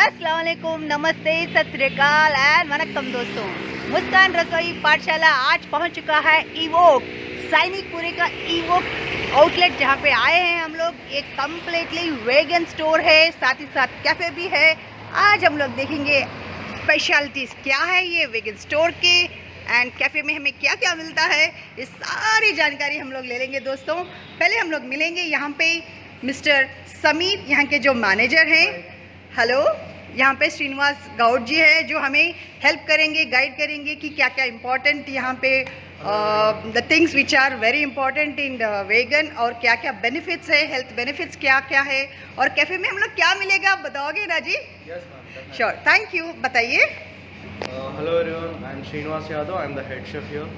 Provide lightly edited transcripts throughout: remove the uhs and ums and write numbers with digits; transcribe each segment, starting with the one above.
अस्सलाम वालेकुम, नमस्ते, सत श्री अकाल एंड वनक्कम दोस्तों। मुस्कान रसोई पाठशाला आज पहुंच चुका है इवोक सैनिकपुरी का इवोक आउटलेट, जहां पे आए हैं हम लोग। एक कम्प्लीटली वेगन स्टोर है, साथ ही साथ कैफ़े भी है। आज हम लोग देखेंगे स्पेशलिटीज़ क्या है ये वेगन स्टोर की एंड कैफ़े में हमें क्या क्या मिलता है। ये सारी जानकारी हम लोग ले लेंगे दोस्तों। पहले हम लोग मिलेंगे यहाँ पे मिस्टर समीर, यहाँ के जो मैनेजर हैं। हेलो, यहाँ पे श्रीनिवास गौड़ जी है जो हमें हेल्प करेंगे, गाइड करेंगे कि क्या क्या इम्पोर्टेंट यहाँ पे the things which are very important in vegan, और क्या क्या बेनिफिट्स है, हेल्थ बेनिफिट्स क्या क्या है, और कैफ़े में हम लोग क्या मिलेगा आप बताओगे ना जी? Yes, ma'am. Sure, thank you, बताइए। Hello everyone, I'm Srinivas Yadav, I'm the head chef here.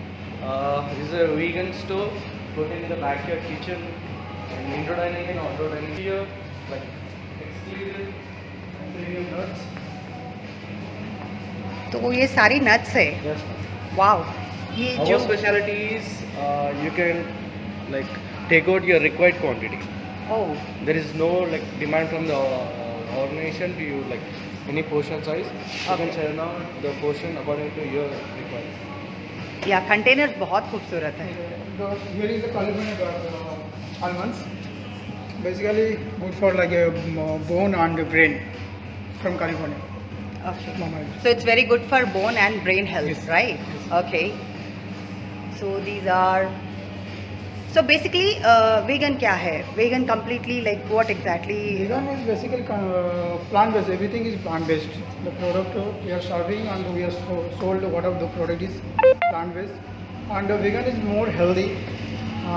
This is a vegan store located in the backyard kitchen and indoor dining and outdoor dining here, like exclusive and premium nuts. तो ये सारी nuts है। Yes, ma'am. Wow, ये Our जो specialty is you can like take out your required quantity. Oh, There is no like demand from the organization to you like any portion size. You can Okay. share now the portion according to your requirement. या container बहुत खूबसूरत है। Here is the California almonds. Basically, good for like a bone and brain from California. Okay. Mama. So it's very good for bone and brain health, Yes. right? Yes. Okay. So these are. So basically, vegan क्या है? Vegan completely like what exactly? Vegan is basically plant-based. Everything is plant-based. The product we are serving and we are sold whatever the product is plant-based. And vegan is more healthy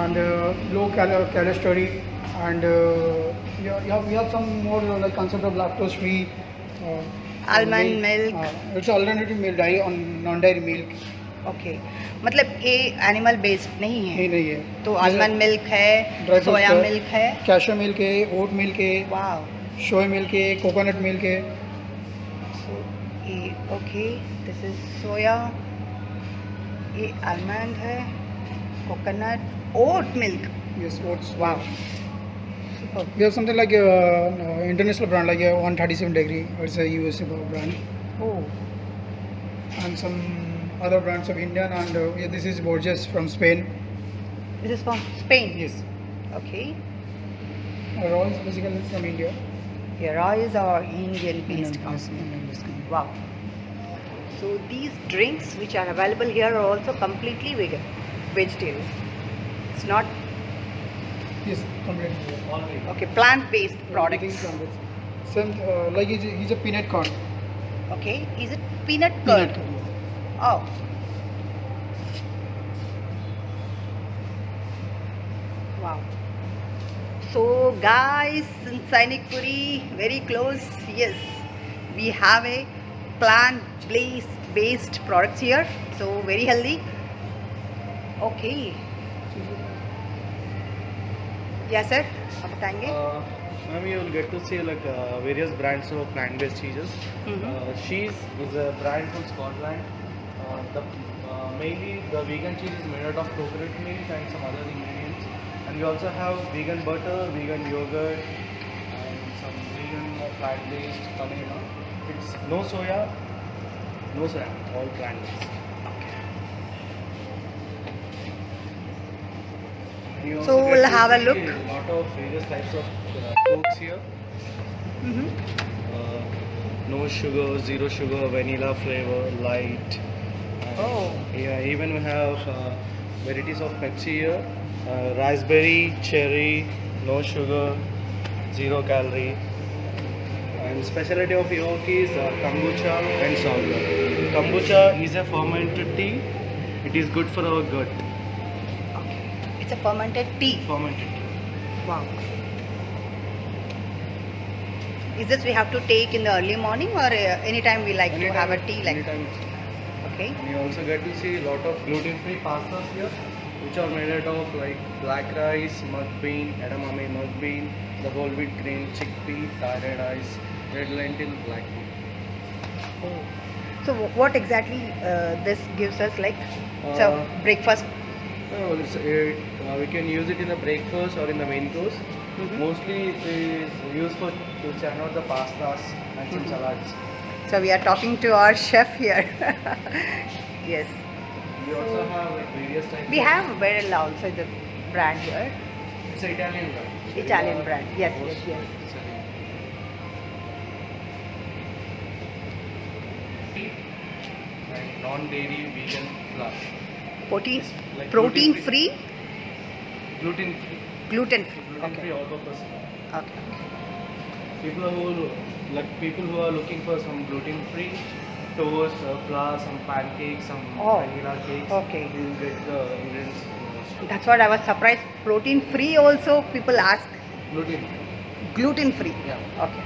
and low calorie and we have some more like concept of lactose-free. Almond milk. It's alternative milk, dairy on non-dairy milk. Okay. मतलब ये animal based नहीं है? नहीं है। तो almond milk है, Dry fruits soya है, milk है। कैशू मिल्क है, ओट मिल्क है, वाओ। सोया मिल्क है, कोकोनट मिल्क है। So ये okay. This is soya. ये आलमंड है, coconut, oat milk. Yes, oats. Wow. We have something like international brand like 137 degree. It's a USA brand, Oh. and some other brands of Indian. And yeah, this is Borges from Spain. This is from Spain. Yes, Okay. Raw is basically from India. Here is our Indian based Yes, company. Indian based company. Wow. So these drinks which are available here are also completely vegan, vegetarian. It's not Yes, completely. All vegan. okay. Plant-based Everything products. is plant-based. Same like he's a peanut corn. Okay. Is it peanut Peanut curd? corn. Oh. Wow. So guys, in Sainikpuri, very close, yes, we have a plant-based products here. So very healthy. Okay. Yes sir, आप बताएंगे? Ma'am, you will get to see like various brands of plant-based cheeses. Mhm. Cheese is a brand from Scotland. Mainly the vegan cheese is made out of coconut milk and some other ingredients. And we also have vegan butter, vegan yogurt, and some vegan plant-based coming out. It's no soya, all plant-based. And you So also get we'll to have a see look. A lot of various types of cokes here. Mhm. No sugar, zero sugar, vanilla flavor, light. Oh. Yeah, even we have varieties of Pepsi here. Raspberry, cherry, no sugar, zero calorie. And specialty of York is kombucha and sour. Kombucha is a fermented tea. It is good for our gut. Okay. It's a fermented tea. Fermented tea. Wow. Is this we have to take in the early morning or anytime we like to have a tea like? anytime. Okay. And you also get to see a lot of gluten-free pastas here, which are made out of like black rice, mung bean, edamame mung bean, the whole wheat grain, chickpea, thyroid rice, red lentil, black bean. So what exactly this gives us like? So Uh, breakfast We can use it in the breakfast or in the main course. Mhm. Mostly it is used for to churn out the pastas and some salads. So we are talking to our chef here. Yes. We also have like various types. We have Barilla also, the brand here. It's an Italian brand. Italian We are brand. Yes, most yes, yes. selling. And non-dairy vegan flour. Protein, Like protein gluten-free. free, Gluten free. gluten free. Gluten-free Okay. all-purpose. Okay. People who are looking for some gluten-free toast, flour, some pancakes, some Oh, vanilla cakes. okay. You will get the ingredients in the store. That's what I was surprised. Protein free also people ask. Gluten. Gluten free. Yeah. Okay.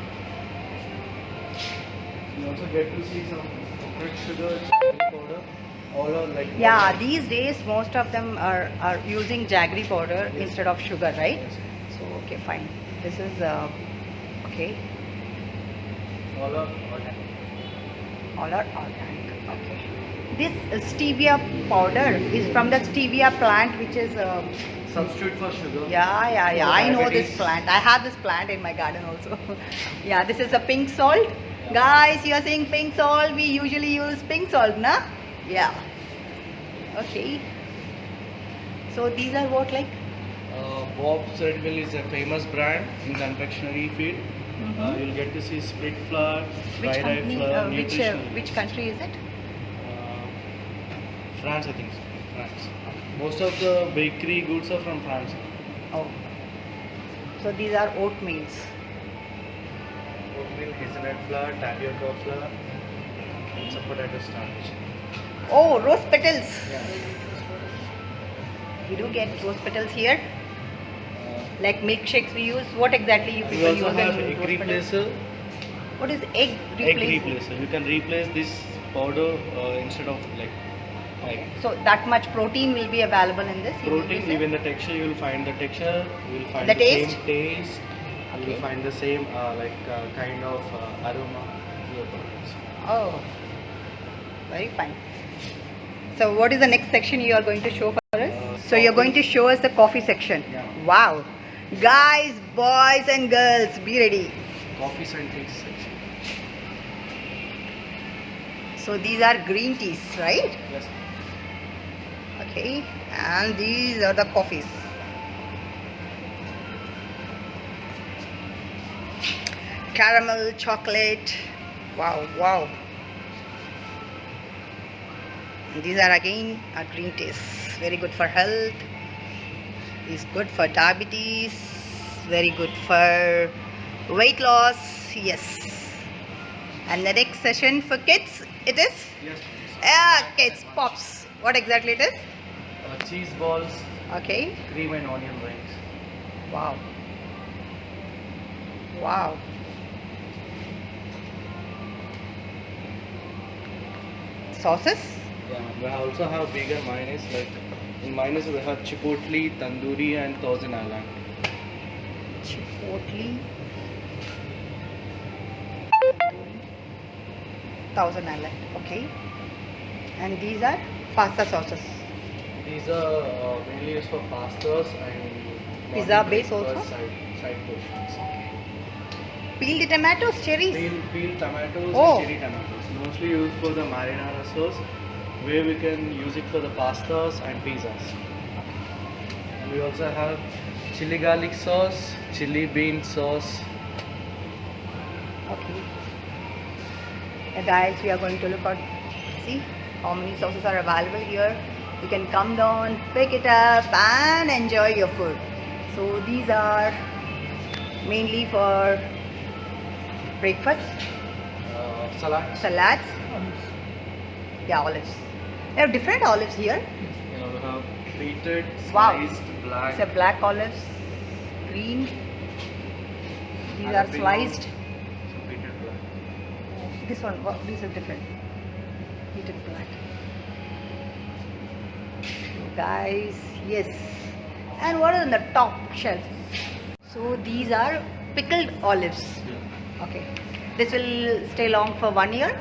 You also get to see some coconut sugar, chocolate powder. All are like. Yeah, these days most of them are using jaggery powder Yes. instead of sugar, right? Yes. So okay, fine. This is okay. All are organic. All are organic. Okay. This stevia powder is from the stevia plant, which is Substitute for sugar. yeah. For I know this diabetes. plant. I have this plant in my garden also. Yeah, this is a pink salt. Guys, you are saying pink salt. We usually use pink salt, na? Yeah. Okay. So these are what like? Bob's Red Mill is a famous brand in confectionery field. Mhm. You'll get to see split flour, Which fried company? flour, Which nutritional. country is it? France, I think so. France. Most of the bakery goods are from France. Oh. So these are oatmeals. Oatmeal, hazelnut flour, tapioca flour, and some potato starch. Oh, rose petals. Yeah. We do get rose petals here. Uh, Like milkshakes we use. What exactly you we people also use have in egg rose petals? replacer. What is egg replacer? Egg replacer. You can replace this powder instead of like egg. So that much protein will be available in this. you mean to Protein, say? even the texture, you will find the texture, you will find The the, taste? same taste, you Okay. will find the same kind of aroma to your products. Oh, very fine. So what is the next section you are going to show for us? So you're going to show us the coffee section. Yeah. Wow. Guys, boys and girls, be ready. Coffee and tea section. So these are green teas, right? Yes. Okay. And these are the coffees. Caramel, chocolate. Wow, wow. And these are again green teas. Very good for health. Is good for diabetes. Very good for weight loss. Yes. And the next session for kids, it is? Yes. Kids, pops. What exactly it is? Cheese balls, Okay. cream and onion rings. Wow. Wow. Sauces? Yeah. We also have bigger mayonnaise. Like in mayonnaise, we have chipotle, tandoori, and Thousand Island. Chipotle. Thousand Island. Okay. And these are pasta sauces. These are mainly used for pastas and Pizza morning base breakfast also? Side portions. Peel the tomatoes, cherries. Peel tomatoes Oh. and cherry tomatoes. Mostly used for the marinara sauce, where we can use it for the pastas and pizzas. And we also have chili garlic sauce, chili bean sauce. Okay. Guys, we are going to look at, see how many sauces are available here. You can come down, pick it up and enjoy your food. So these are mainly for breakfast, Salads. salads, Olives. yeah, olives. There are different olives here. You know, we have treated, Wow. sliced, black. It's a black olives, green. These are jalapeno, sliced. some treated black. This one, wow, this is different. Heated black. Guys, yes. And what is on the top shelf? So these are pickled olives. Yeah. Okay. This will stay long for 1 year.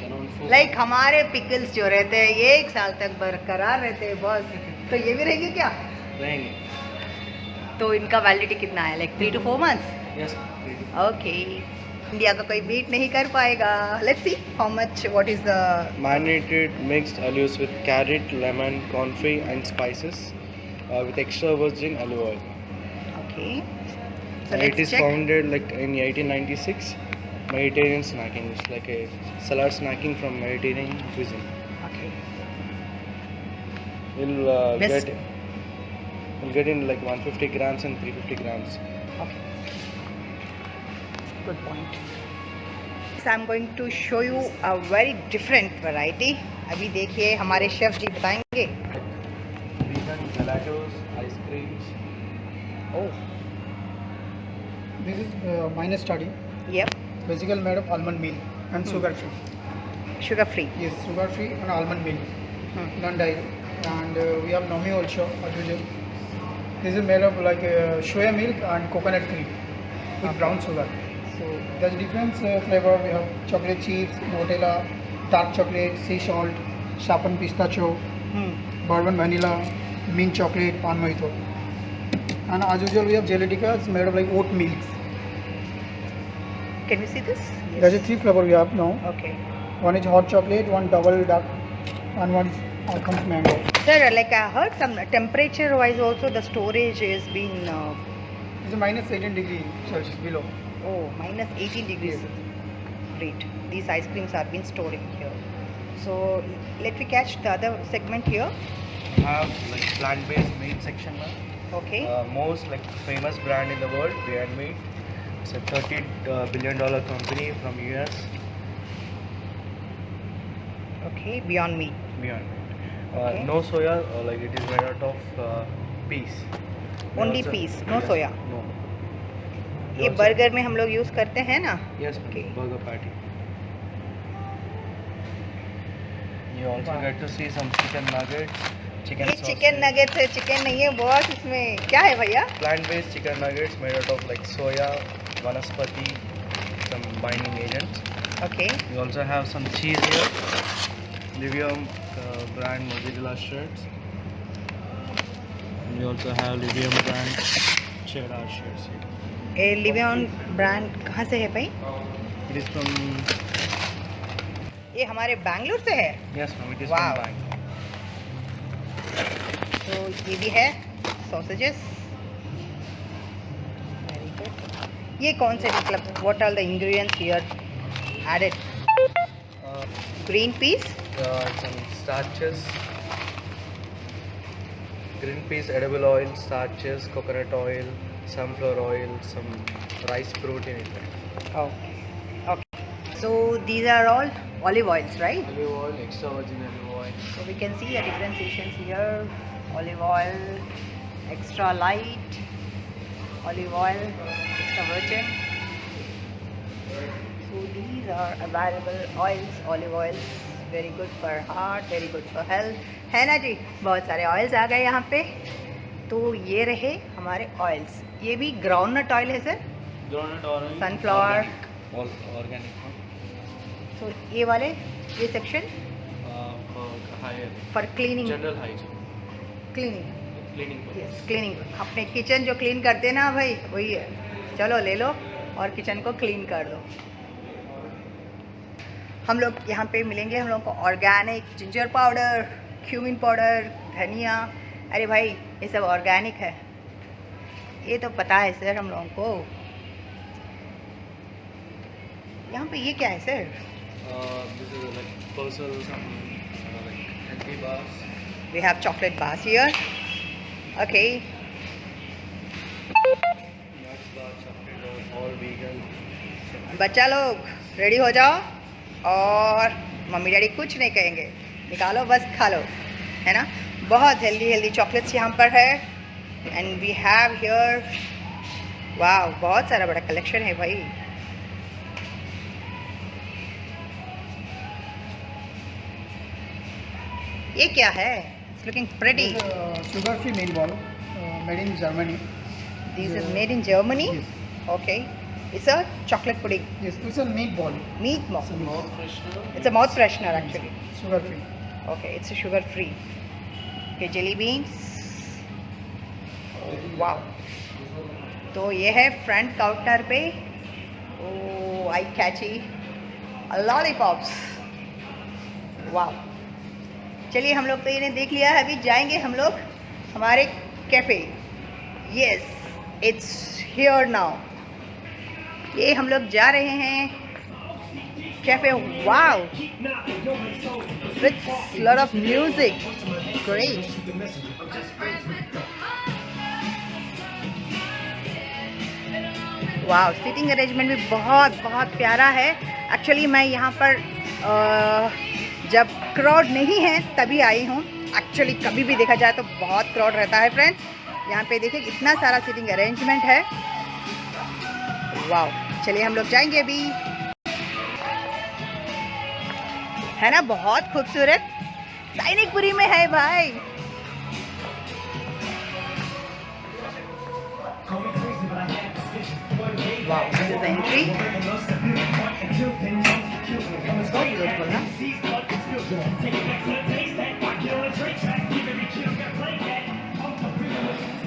around 4. Like हमारे pickles जो रहते हैं ये 1 साल तक बरकरार रहते हैं बॉस, तो ये भी रहेंगे क्या? रहेंगे. तो इनका वैलिडिटी कितना है, like 3 to 4 months? Yes. Okay, India का कोई बीट नहीं कर पाएगा. Let's see how much, what is the Marinated mixed olives with carrot, lemon, confit and spices with extra virgin olive oil. Okay. So And it let's is check. founded like in 1896. Mediterranean snacking. It's like a salad snacking from Mediterranean cuisine. Okay. We'll Best. get in like 150 grams and 350 grams. Okay. Good point. So I'm going to show you a very different variety. अभी देखिए हमारे chef जी बताएंगे. Vegan gelatos, ice creams. Oh, This is minus study. yep. Basically made of almond milk and sugar free. Sugar free. Yes, sugar free and almond milk, Hmm. non-dairy. And we have Nomi also, as usual. This is made of like soya milk and coconut cream with brown sugar. So there's different flavor. We have chocolate chips, Nutella, dark chocolate, sea salt, sharpened pistachio, Hmm. bourbon vanilla, mint chocolate, pan mojito. And as usual, we have gelatica. It's made of like oat milks. Can you see this? There's a 3 flavor we have now. Okay. One is hot chocolate, one double dark, and one is alchemist mango. Sir, like I heard some temperature wise also the storage is been It's a minus 18 degree Celsius below. oh minus 18 degrees. Great. These ice creams are been storing here. So let me catch the other segment here. We have like plant-based meat section now. Okay. Most like famous brand in the world, Beyond Meat. It's a $30 billion company from US. Okay. Beyond Meat. Beyond Meat. Okay. No soya, like it is made out of peas. We Only also- peas, no yes, soya. No. We ये also- burger में हम लोग use करते हैं ना. Yes, Okay. burger patty. You also get to see some chicken nuggets, chicken ये sausage. Chicken nuggets है, chicken नहीं है बॉस. इसमें क्या है भैया? Plant-based chicken nuggets made out of like soya, vanaspati, some binding agents. Okay. We also have some cheese here. Livium brand mozzarella shreds. And we also have Livium brand cheddar shreds here. ये लिवियन brand कहाँ से है भाई? It is from ये हमारे बैंगलोर से है. yes, ma'am. It is Wow. from Bangalore. तो ये भी है सॉसेजेस. Very good. ये कौन से मतलब what are the ingredients here added? Green peas. Some starches, green peas, edible oil, starches, coconut oil, sunflower oil, some rice protein in there. Okay. Okay. So these are all olive oils, right? Olive oil, extra virgin olive oil. So we can see the differentiations here. Olive oil, extra light, olive oil, extra virgin. So these are available oils, olive oils. Very good for heart, very good for health. है ना जी? बहुत सारे oils आ गए यहाँ पे. तो ये रहे हमारे ऑयल्स. ये भी ग्राउंडनट ऑयल है sir. Groundnut oil. Sunflower. Organic. All organic. So ये वाले ये section For higher. For cleaning. General hygiene. Cleaning. Cleaning purpose. Yes, cleaning. अपने किचन जो क्लीन करते हैं ना भाई, वही है. चलो ले लो और किचन को क्लीन कर दो. हम लोग यहाँ पे मिलेंगे हम लोग को organic ginger powder, cumin powder, धनिया. अरे भाई ये सब ऑर्गेनिक है, ये तो पता है सर हम लोगों को. यहाँ पे ये क्या है sir? This is like personal some like healthy bars. We have chocolate bars here. Okay. Nuts bar, chocolate bar, all vegan. बच्चा लोग रेडी हो जाओ और मम्मी डैडी कुछ नहीं कहेंगे, निकालो बस खा लो, है ना. बहुत हेल्दी हेल्दी चॉकलेट्स यहाँ पर है. एंड वी हैव हियर वाह बहुत सारा बड़ा कलेक्शन है भाई. ये क्या है? It's looking pretty. This is sugar-free meat ball, made in Germany. This is made in Germany. Yes. Okay. It's a chocolate pudding. Yes, it's a meat ball. Meat mo. It's a mouth freshener. It's a mouth freshener actually. Sugar free. Okay, it's a sugar free. Okay, jelly beans. Wow, तो ये है front counter पे। ओ आई कैची lollipops. Wow, चलिए हम लोग तो इन्हें देख लिया है, अभी जाएंगे हम लोग हमारे cafe. Yes, it's here now. ये हम लोग जा रहे हैं cafe. Wow, with lot of music, great. वाह, सीटिंग अरेंजमेंट भी बहुत बहुत प्यारा है। एक्चुअली मैं यहाँ पर जब क्राउड नहीं है तभी आई हूँ। एक्चुअली कभी भी देखा जाए तो बहुत क्राउड रहता है फ्रेंड्स। यहाँ पे देखिए कितना सारा सीटिंग अरेंजमेंट है। वाह, चलिए हम लोग जाएंगे अभी, है ना, बहुत खूबसूरत। सैनिकपुरी में है भाई। Wow, this is the entry. So beautiful, na?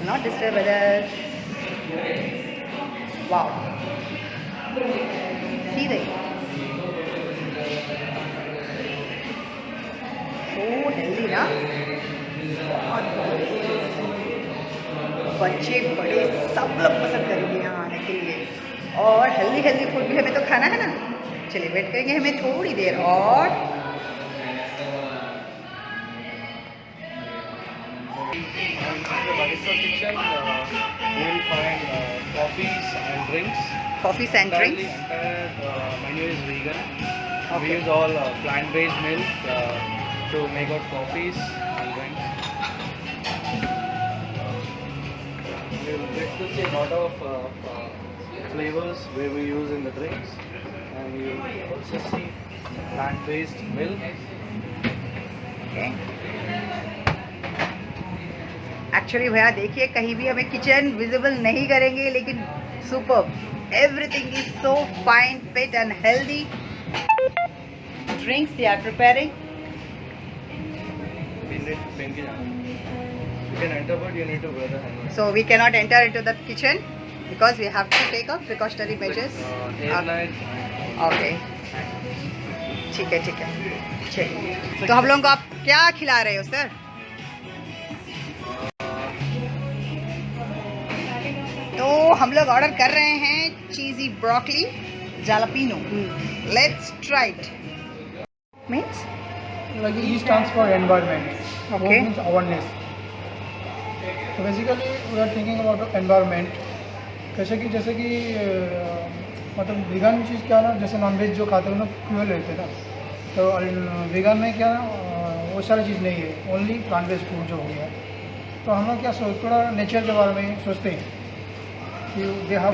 Not disturb others. Wow. See the so healthy, ना? बच्चे बड़े सब लोग पसंद करेंगे यहाँ आने के लिए। और हेल्दी फूड भी हमें तो खाना है ना। चलिए वेट करेंगे हमें थोड़ी देर और। Coffees and drinks. Menu is vegan. Okay. We use all plant-based milk to make out coffees and drinks. You'll get to see a lot of flavors where we use in the drinks, and you also see plant-based milk. Okay. Actually भैया देखिए कहीं भी हमें kitchen visible नहीं करेंगे, लेकिन super, everything is so fine, fit and healthy. Drinks they are preparing. You can enter, but you need to wear the helmet. So we cannot enter into the kitchen because we have to take up precautionary measures. Airlight. Okay, ठीक है ठीक है। चलिए, तो हम लोगों को आप क्या खिला रहे हो सर? तो हम लोग ऑर्डर कर रहे हैं cheesy broccoli jalapeno. Let's try it. Means Like E stands for environment. Okay. O means awareness. So basically we are thinking about environment. जैसे कि मतलब वीगन चीज़ क्या ना, जैसे नॉनवेज जो खाते हैं उन्हें क्रूअल रहते हैं ना, तो वीगन में क्या ना वो सारी चीज़ नहीं है, ओनली प्लांट बेस्ड फूड जो हो गया। तो हम लोग क्या थोड़ा नेचर के बारे में सोचते हैं कि देहा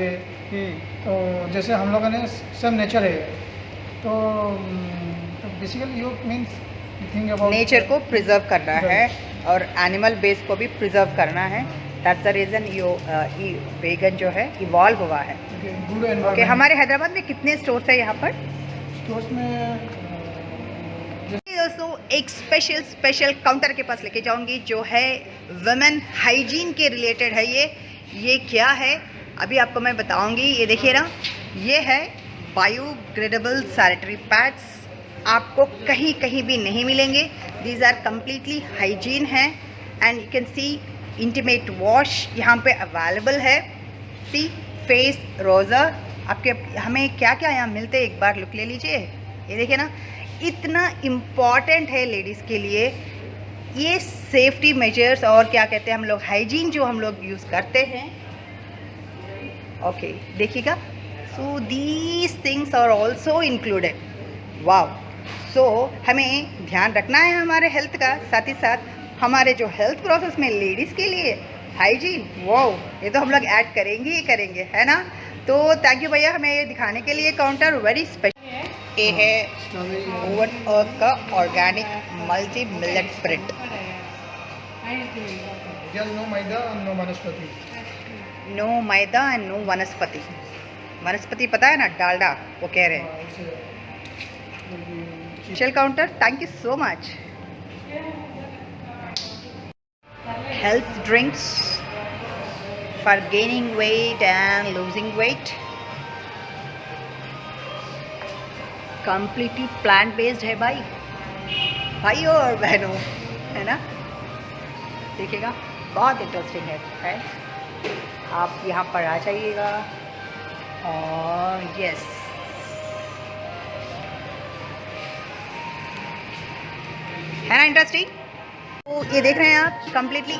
तो जैसे हम लोगों ने सेम नेचर है, तो basically you means think about nature को प्रिजर्व करना है और एनिमल बेस को भी प्रिजर्व करना है। दैट्स द रीज़न वेगन जो है इवॉल्व हुआ है। Good okay, environment. हमारे हैदराबाद में कितने स्टोर्स है यहाँ पर? स्टोर्स में दोस्तों एक स्पेशल काउंटर के पास लेके जाऊंगी जो है वुमेन हाइजीन के रिलेटेड है। ये क्या है अभी आपको मैं बताऊंगी। ये देखिए ना, ये है बायोडिग्रेडेबल सैनिटरी पैड्स। आपको कहीं भी नहीं मिलेंगे। दीज आर कम्प्लीटली हाइजीन है and you can see intimate wash यहाँ पे अवेलेबल है। सी फेस रोज़र आपके हमें क्या क्या यहाँ मिलते हैं, एक बार लुक ले लीजिए। ये देखिए ना, इतना इम्पॉर्टेंट है लेडीज़ के लिए ये सेफ्टी मेजर्स और क्या कहते हैं हम लोग हाइजीन जो हम लोग यूज़ करते हैं। ओके, देखिएगा। So these things are also included. Wow, so हमें ध्यान रखना है हमारे हेल्थ का, साथ ही साथ हमारे जो हेल्थ प्रोसेस में लेडीज़ के लिए हाइजीन, वाओ, ये तो हम लोग ऐड करेंगे ही करेंगे, है ना। तो थैंक यू भैया हमें ये दिखाने के लिए। Counter very special. ये है ओवन अर्थ का organic multi millet bread. No maida, no vanaspati. No maida and no vanaspati. Vanaspati पता है ना, डालडा, वो कह रहे हैं। Shell counter, thank you so much. Health drinks for gaining weight and losing weight, completely plant based है भाई, भाइयों और बहनों, है ना। देखिएगा, बहुत इंटरेस्टिंग है फ्रेंड्स, आप यहाँ पर आ जाइएगा। और यस, है ना इंटरेस्टिंग। तो ये देख रहे हैं आप, कंप्लीटली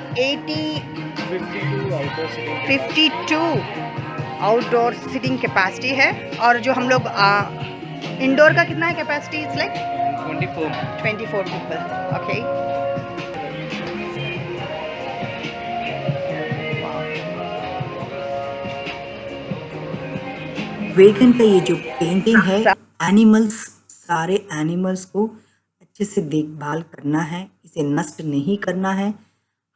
52 आउटडोर सीटिंग कैपेसिटी है। और जो हम लोग इंडोर का कितना है capacity? It's like 24 people. Okay, vegan का ये जो पेंटिंग है, एनिमल्स, सारे एनिमल्स को अच्छे से देखभाल करना है, इसे नष्ट नहीं करना है।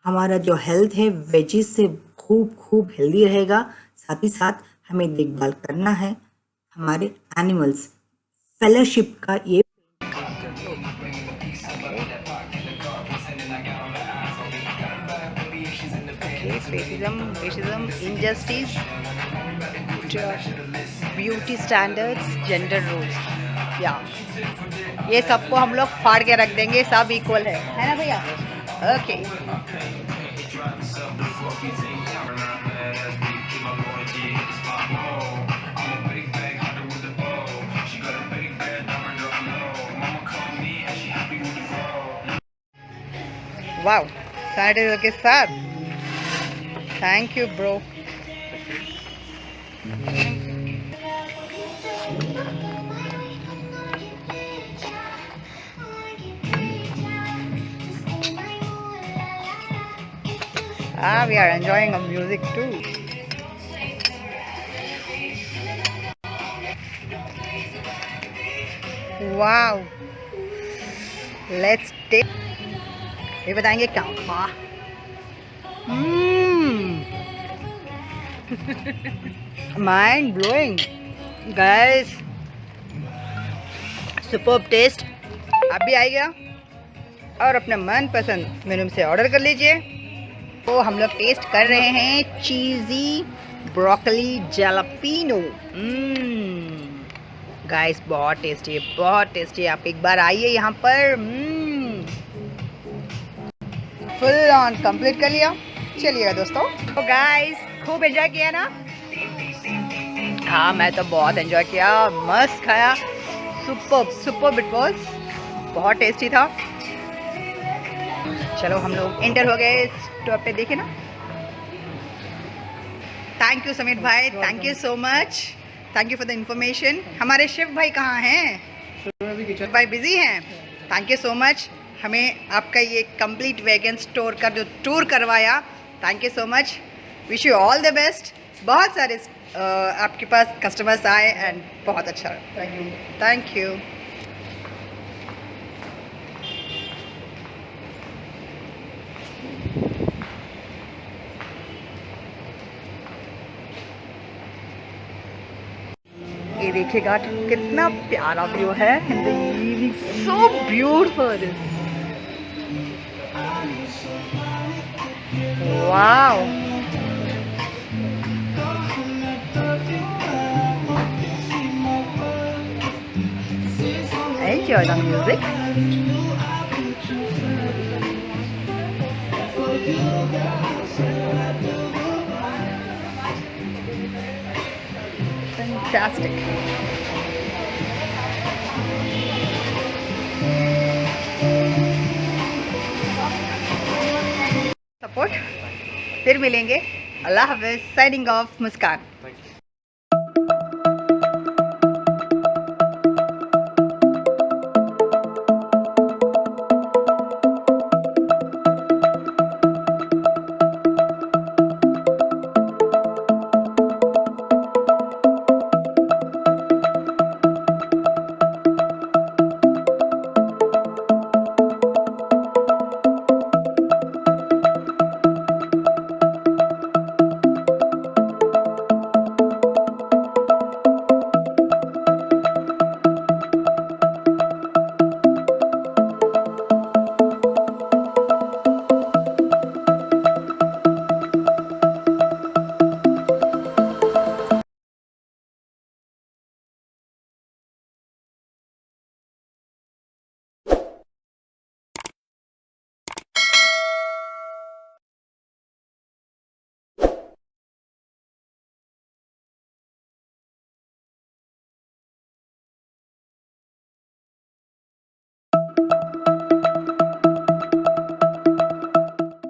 हमारा जो हेल्थ है वेजिस से खूब हेल्दी रहेगा। साथ ही साथ हमें देखभाल करना है हमारे एनिमल्स। फेलोशिप का ये racism, injustice, beauty standards, gender rules, या ये सबको हम लोग फाड़ के रख देंगे, सब इक्वल है ना भैया। ओके, वाओ, सैनिटाइजर के साथ, thank you bro. We are enjoying a music too. Wow. Let's take. ये बताएंगे क्या? वाह. Mind blowing, guys. Superb taste. आप भी आइएगा और अपना मनपसंद मेनू से ऑर्डर कर लीजिए। तो हम लोग टेस्ट कर रहे हैं चीज़ी ब्रोकली जैलापिनो। गाइस, बहुत टेस्टी है, बहुत टेस्टी है। आप एक बार आइए यहाँ पर। फुल ऑन कंप्लीट कर लिया। चलिएगा दोस्तों। तो गाइस, खूब एंजॉय किया ना? हाँ, मैं तो बहुत एंजॉय किया, मस्त खाया, सुपर इट वाज, बहुत टेस्टी था। चलो हम लोग एंटर हो गए स्टॉप पे, देखे ना। थैंक यू समीर भाई, thank you so much, thank you for the information. हमारे शिव भाई कहाँ हैं? शिव भाई बिजी हैं। थैंक यू सो मच, हमें आपका ये कंप्लीट वेगन स्टोर का जो टूर करवाया, thank you so much. Wish you all the best. बहुत सारे आपके पास कस्टमर्स आए एंड बहुत अच्छा। Thank you. ये देखिएगा कितना प्यारा व्यू है in the evening, so beautiful. Wow, enjoy the music. Fantastic. Support, फिर मिलेंगे। अल्लाह हाफ़िज़। साइनिंग ऑफ, मुस्कान।